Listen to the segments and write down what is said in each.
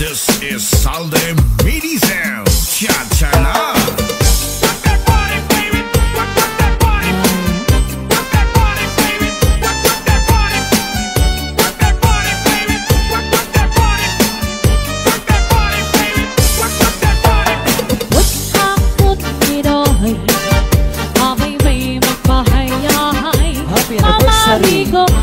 This is Salde Midi Sound. Cha-cha na. Happy anniversary.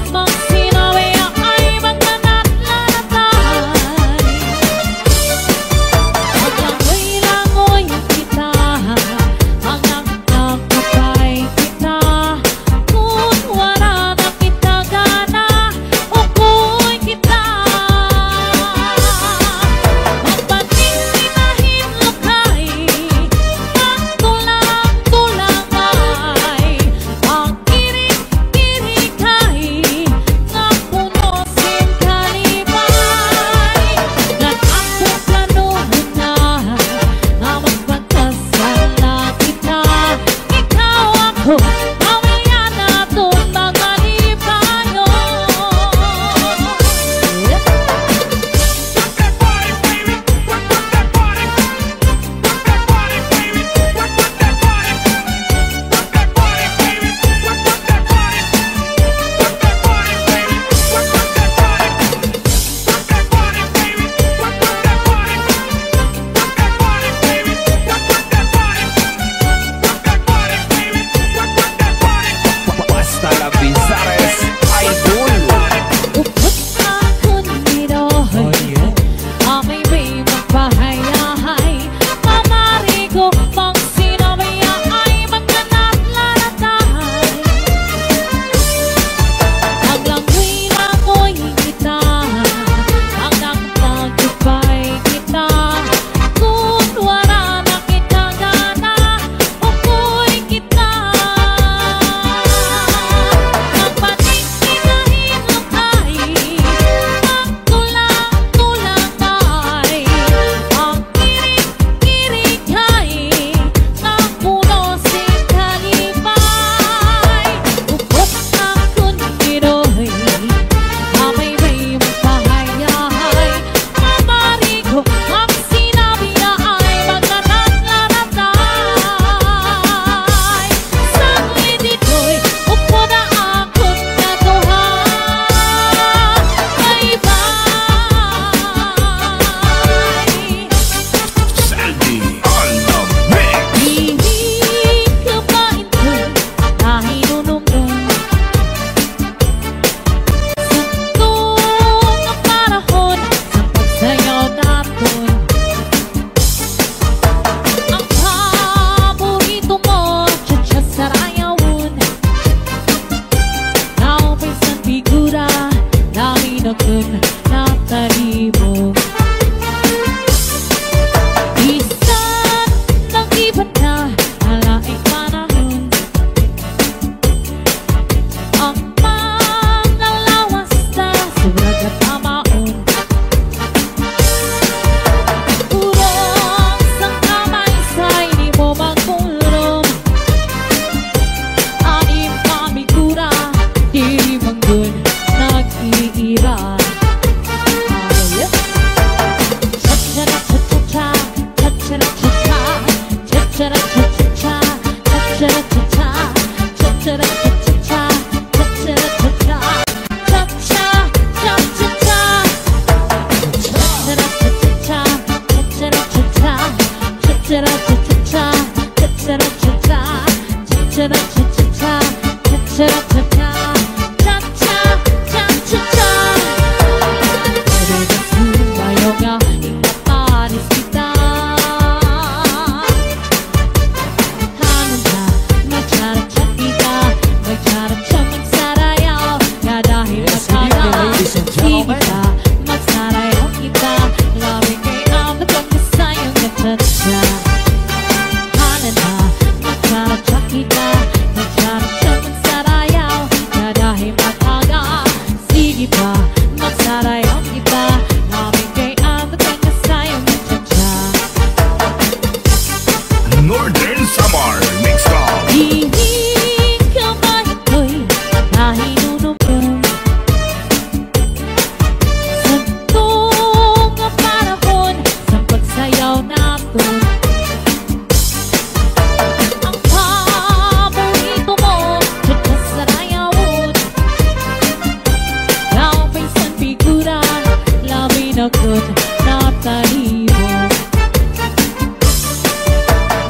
pagod na talibog.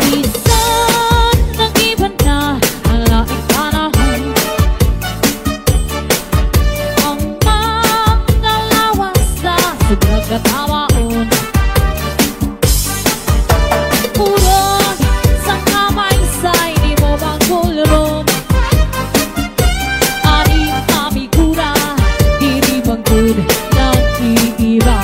Minsan nag-iba na ang laing panahon, ang mga lawas na sobrang katawaon. Purong sa kamay sa'y di mo bang kulong, aning amigura, di bang good nag-iiba.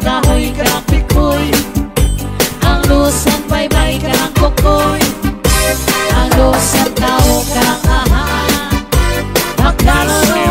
kahoy ka ng pikoy. Ang lusang baybay ka ng kukoy. Ang lusang tao ka ng ahaan. Magkalulong.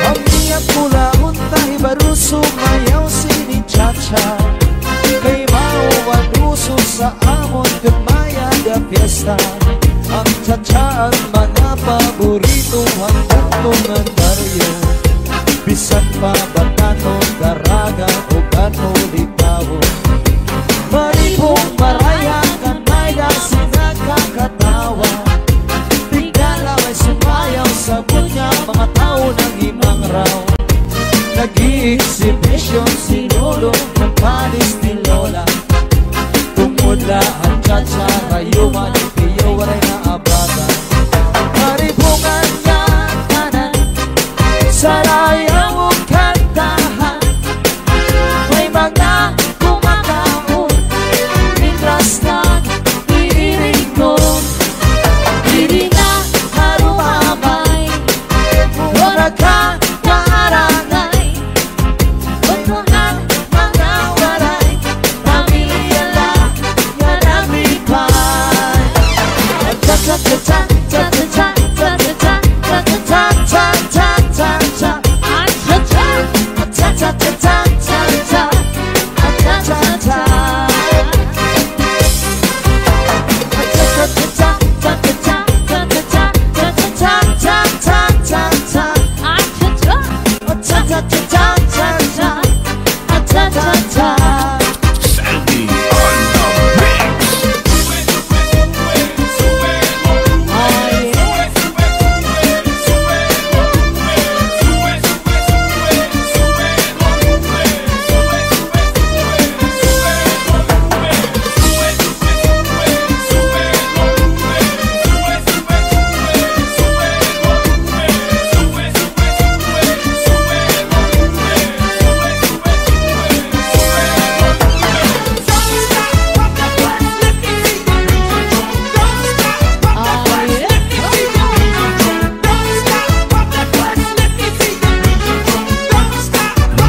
Ang iyak mula untay baru sumayaw sini cha-cha. Kay mauwan uso sa amon gamaya da fiesta. Ang cha-cha ang mga paborito hanggang tungan baryo. Bisan pa batano, daraga o gano litawo. Maripong maraya kanay da sinagkakatawa. Tigala ay sumayaw sa bunya mga tao ng imang raw. Nag-i-exhibition si Lolo ng panis ni Lola. Tumula ang cha-cha, rayuman, piyo, waray na abada. Maribungan niya kanan, sarayaw ang kantahan. May mga kumakaon, mitras lang, iirig ko. Hindi na harumamay, wala ka naarangay. Utuhan mga walay, pamilya lang, yan ang lipay. Cha-cha-cha-cha, cha-cha-cha, cha-cha-cha, cha-cha-cha, cha-cha-cha, cha-cha. Cha-cha-cha-cha, cha-cha-cha, cha-cha-cha. Sandy on the mix.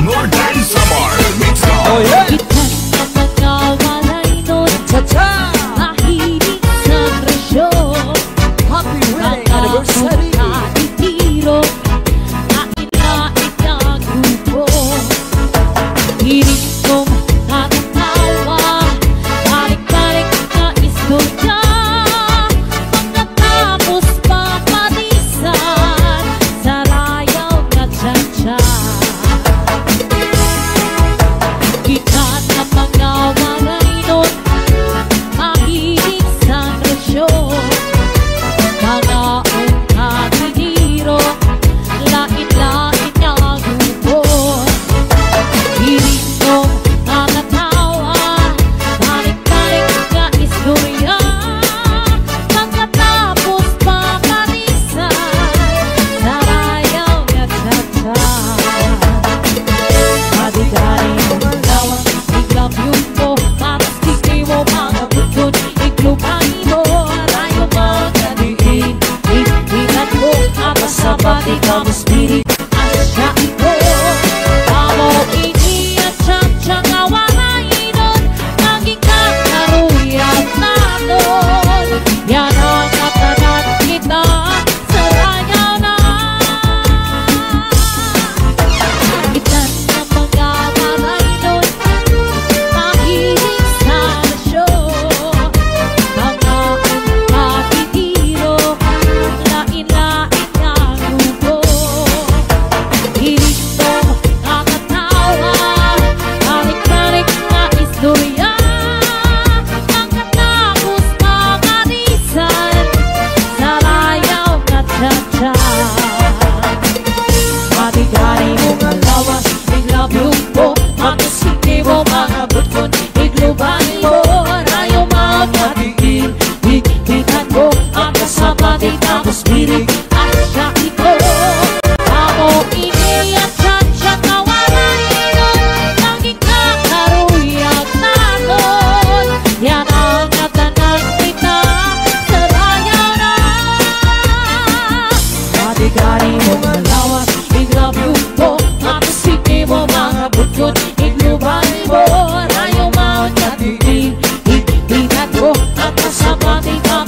Northern Samar mix Oh on. yeah! Kita na mga walay nun, Cha-cha! mahilig sa presyo. Happy wedding anniversary! Itiro, nainait na grupo. Hiling kong nakatawa, balik-balik na istorya. Pagkatapos papatisan, sarayaw na cha-cha. Kita na mga walay nun, mahilig sa presyo. Mga ungkatihiro, lain-lain na grupo. Hiling kong nakatawa, balik-balik na istorya. Pagkatapos papatisan, sarayaw na cha-cha. Madigay mo malawan, biglang yung po, matas kikay mo mga butod, iglupay mo, arayo mga diin. Itinat mo, apasabati ka mo spirit, asya ito. Amo ini at cha-cha kawalay nun, naging kakaruyan natin. Yan ang katanan kita, sarayaw na. Kita na mga walay nun, mahilig sa presyo. Mga ungkatihiro, lain-lain na grupo. Hiling kong nakatawa, balik-balik na istorya. Pagkatapos papatisan, sarayaw na cha-cha. Matigari mo malawas, bigla biyumpo, matusiki mo mga butkon, iglubani mo, arayo mga tigil. Higpitan mo, ang kasabati tapos birig, asya ito. Amo ini at cha-cha kawalay nun, naging kakaruyan natin. Yan ang katanan kita, sarayaw na. Matigari mo malawas, bigla biyumpo, matusiki mo mga butkon, iglubani mo, arayo mga tigil. Higpitan mo, ang kasabati tapos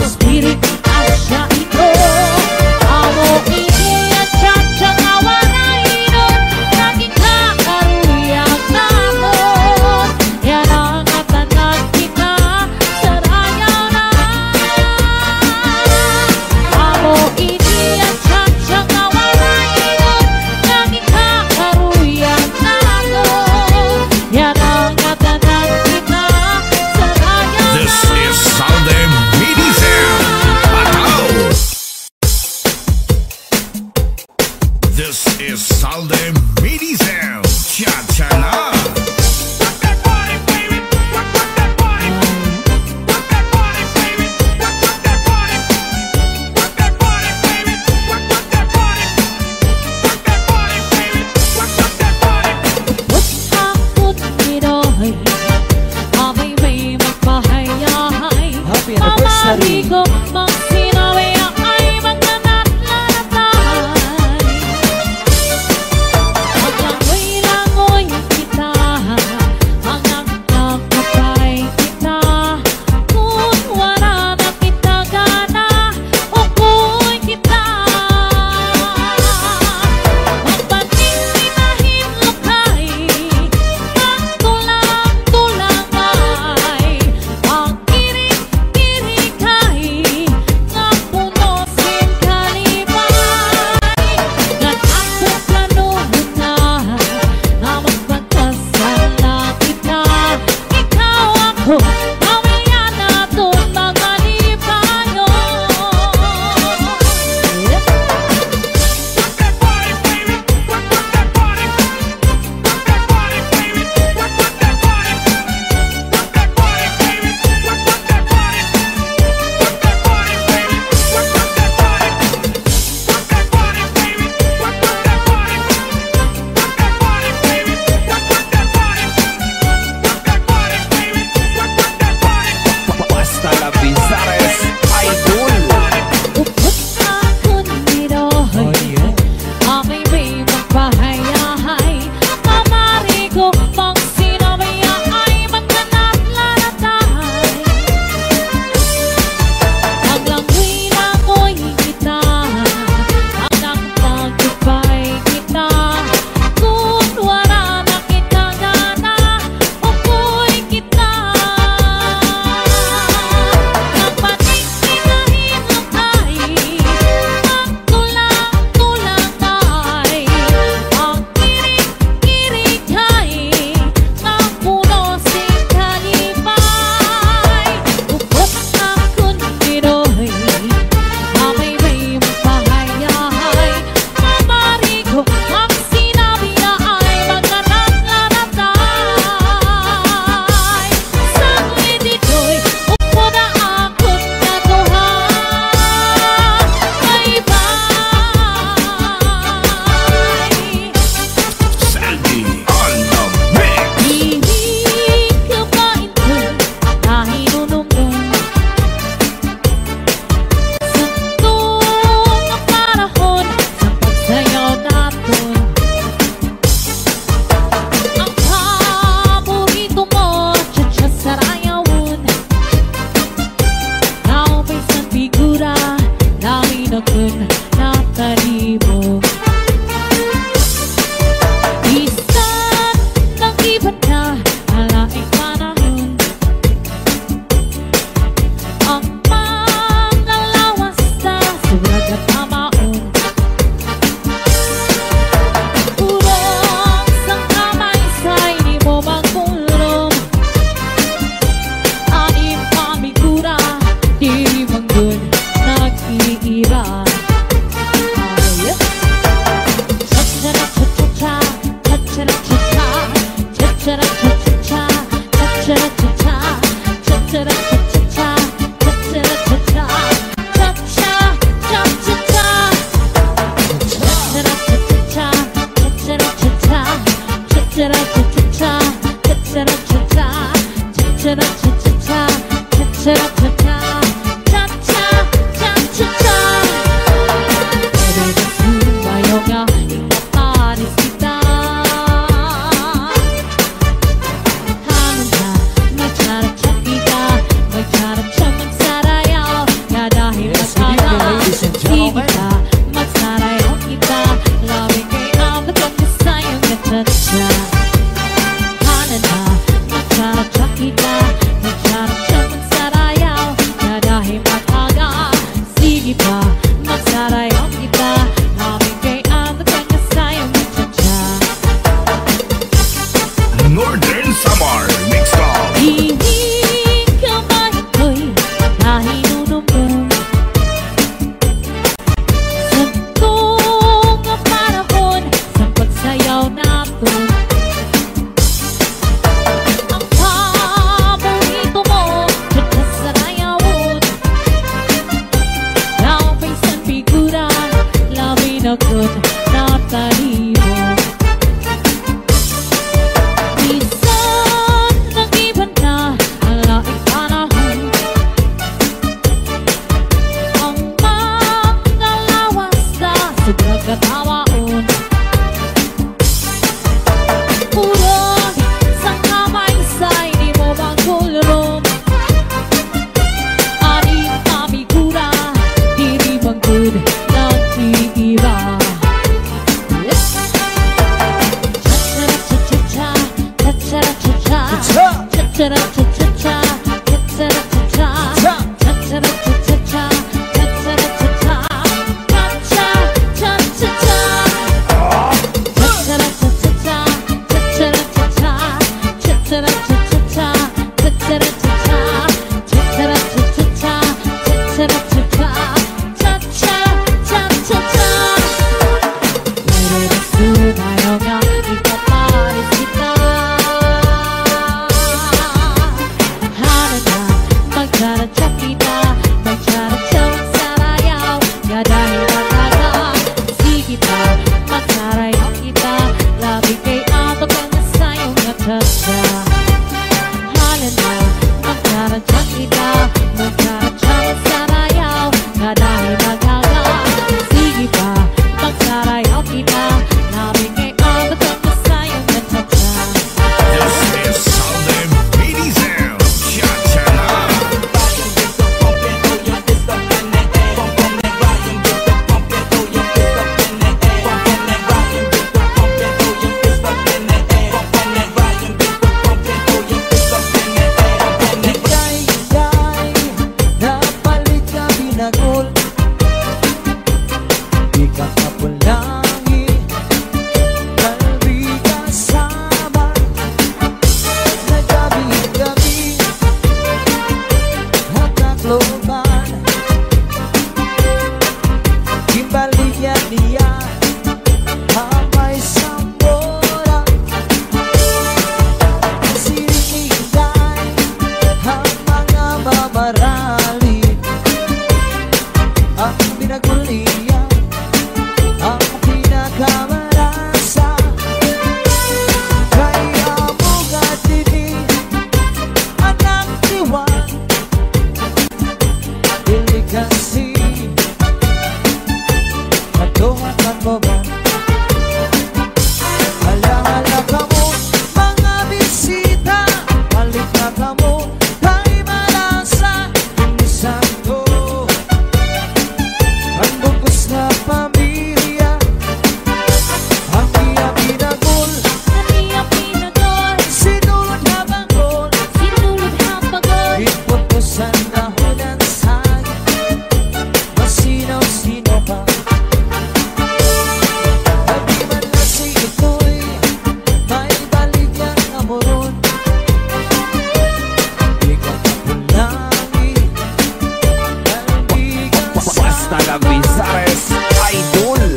akin na talibong. Isang ng iba na alaing panahon, ang mga lawas na surag at tamaon. Urong sang kamay sa'y di mo magkulong, anim kami kura, di manggun nag-iiba. Northern Samar Mixed Up. Hihing kamay ko'y nahinunumdum sa mga panahon sa pagsayaw natin. Ang paborito mo dyan sa rayawon, ang paisan figura, lamin ako't natalibong. Katawaon, urong sang kamay sa'y di mo magkulong, aning kami kura, diri manggod nag-iiba. Hasta la Vizares Idol.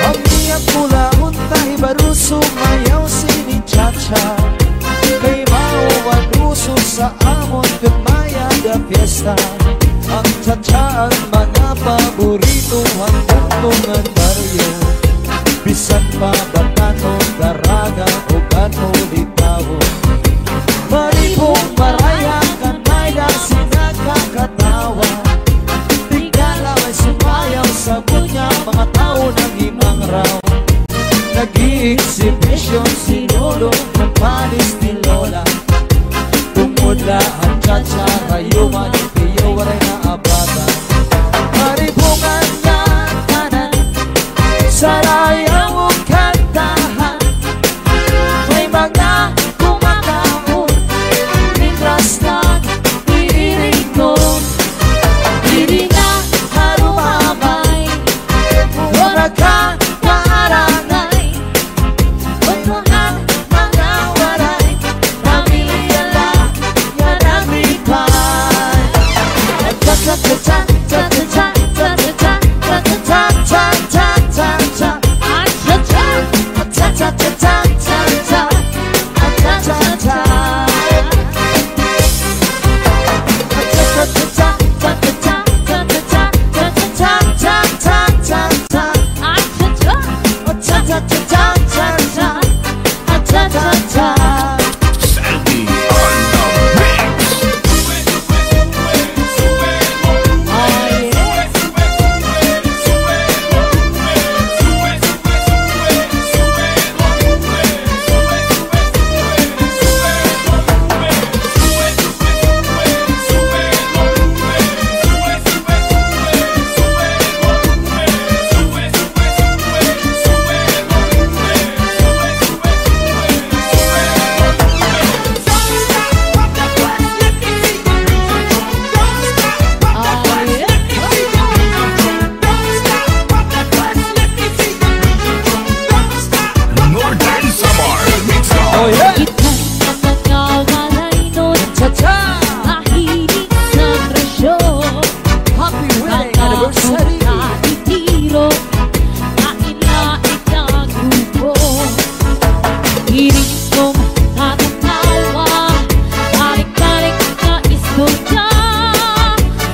Ang iyang pula untay baru sumayaw sini-cha-cha. Kay mauwan uso sa amon kumaya da fiesta. Ang cha-cha ang mga paborito ang tungtungan baryo. Bisan pa batano, daraga o gano litawo. Maripong maraya kan may dasin nakakatawa. Tigala may sumayaw sa bunya, mga tao ng imang raw. Nag-i-exhibition si Lolo ng panis ni Lola. Tumula ang cha-cha, rayuman, tiyo waray na abata. Maribungan na kanan, sarayaw ang kantahan. May mga kumakaon, nitras lang iiring ko. Hindi na harumamay, wala ka maarangay. Pagkuhan mga waray, pamilya lang yan ang lipay. Cha-cha-cha-cha, cha-cha-cha, cha-cha-cha, cha-cha-cha, cha-cha-cha, cha-cha-cha, cha-cha-cha, cha-cha-cha, cha-cha-cha. Sandy on the mix. Northern Samar mix up. Oh yeah! Kita ang mga walay nun, Cha-cha! mahilig sa presyo. Happy wedding anniversary! Itiro, kain-lain na grupo. Hiling kong natatawa, balik-balik na istorya.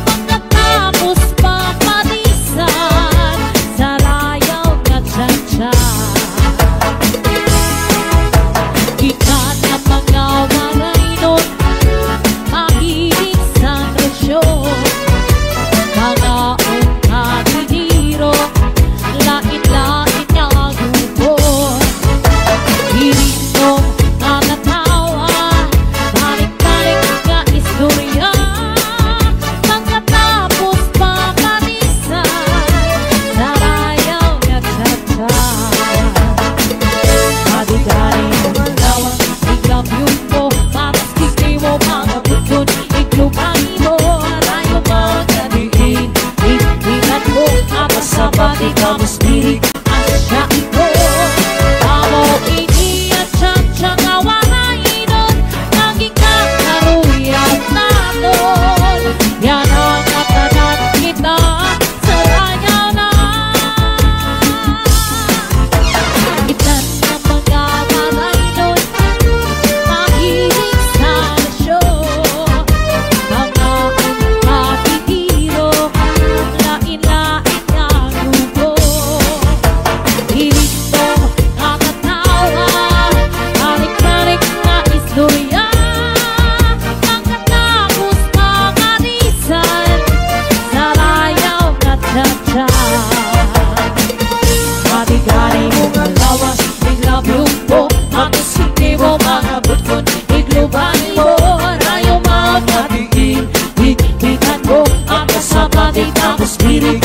Pagkatapos papalisan, sarayaw na cha-cha. Kita na mga walay nun, mahilig sa presyo. Mga ungkatitiro, lain-lain na grupo. Hiling kong natatawa, balik-balik na istorya. Pagkatapos papalisan, sarayaw na cha-cha. Madigari mo malawa, iglap yung po, patas kikri mo mga bukod, iglupay mo, arayo mga diin. Itinat mo, apasabati ka mo spirit, asya ito. Amo ini at cha-cha nga walay nun, naging kakaruyan natin. Yan ang katanan kita, sarayaw na. Kita na mga walay nun, mahilig sa presyo. Mga ungkatitiro, lain-lain na grupo. Hiling kong natatawa, balik-balik na istorya. Pagkatapos papalisan, sarayaw na cha-cha. Matigari mo malawas, iglap yung po, matusindi mo mga bukod, iglupay mo, arayo mga diin. Itinat mo, apasabati ka mo spirit,